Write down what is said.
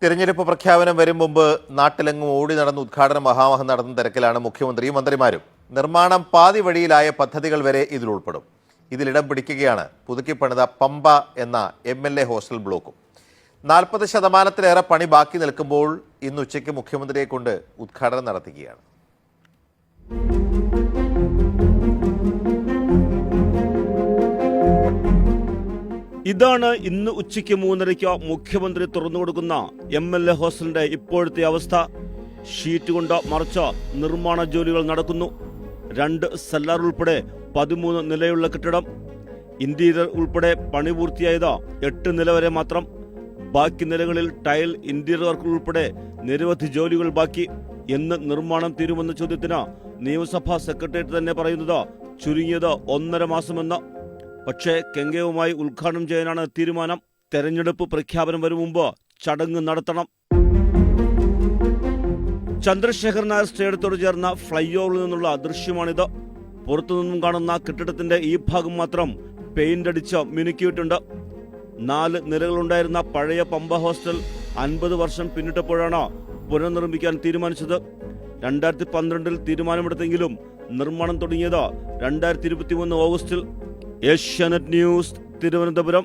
തിരഞ്ഞെടുപ്പ് പ്രഖ്യാപനം വരും മുമ്പ് നാട്ടിലെങ്ങും ഓടി നടന്ന് ഉദ്ഘാടന മഹാമഹം നടന്ന തിരക്കിലാണ് മുഖ്യമന്ത്രിയും മന്ത്രിമാരും. നിർമ്മാണം പാതി വഴിയിലായ പദ്ധതികൾ വരെ ഇതിൽ ഉൾപ്പെടും. ഇതിലിടം പിടിക്കുകയാണ് പുതുക്കിപ്പണിത പമ്പ എന്ന MLA ഹോസ്റ്റൽ ബ്ലോക്കും. 40% പണി ബാക്കി നിൽക്കുമ്പോൾ ഇന്ന് ഉച്ചയ്ക്ക് മുഖ്യമന്ത്രിയെ കൊണ്ട് ഉദ്ഘാടനം നടത്തുകയാണ്. ഇതാണ് ഇന്ന് ഉച്ചയ്ക്ക് 3:30 മുഖ്യമന്ത്രി തുറന്നു കൊടുക്കുന്ന MLA ഹോസ്റ്റലിന്റെ ഇപ്പോഴത്തെ അവസ്ഥ. ഷീറ്റ് കൊണ്ട് മറച്ച നിർമ്മാണ ജോലികൾ നടക്കുന്നു. 2 സെല്ലാർ ഉൾപ്പെടെ 13 നിലയുള്ള കെട്ടിടം. ഇന്റീരിയർ ഉൾപ്പെടെ പണി പൂർത്തിയായത് 8 നില വരെ മാത്രം. ബാക്കി നിലകളിൽ ടൈൽ, ഇന്റീരിയർ വർക്ക് ഉൾപ്പെടെ നിരവധി ജോലികൾ ബാക്കി. എന്ന് നിർമ്മാണം തീരുമെന്ന ചോദ്യത്തിന് നിയമസഭാ സെക്രട്ടേറിയറ്റ് തന്നെ പറയുന്നത് ചുരുങ്ങിയത് 1.5 മാസമെന്ന്. പക്ഷേ കെങ്കേവുമായി ഉദ്ഘാടനം ചെയ്യാനാണ് തീരുമാനം. തെരഞ്ഞെടുപ്പ് പ്രഖ്യാപനം വരും മുമ്പ് ചടങ്ങ് നടത്തണം. ചന്ദ്രശേഖർ നായർ സ്റ്റേഡിയത്തോട് ചേർന്ന ഫ്ലൈ ഓവറിൽ നിന്നുള്ള ദൃശ്യമാണിത്. പുറത്തുനിന്നും കാണുന്ന കെട്ടിടത്തിന്റെ ഈ ഭാഗം മാത്രം പെയിന്റ് അടിച്ച് മിനുക്കിയിട്ടുണ്ട്. 4 നിലകളുണ്ടായിരുന്ന പഴയ പമ്പ ഹോസ്റ്റൽ 50 വർഷം പിന്നിട്ടപ്പോഴാണ് പുനർനിർമ്മിക്കാൻ തീരുമാനിച്ചത്. 2012 തീരുമാനമെടുത്തെങ്കിലും നിർമ്മാണം തുടങ്ങിയത് 2023 ഓഗസ്റ്റിൽ. ഏഷ്യാനെറ്റ് ന്യൂസ്, തിരുവനന്തപുരം.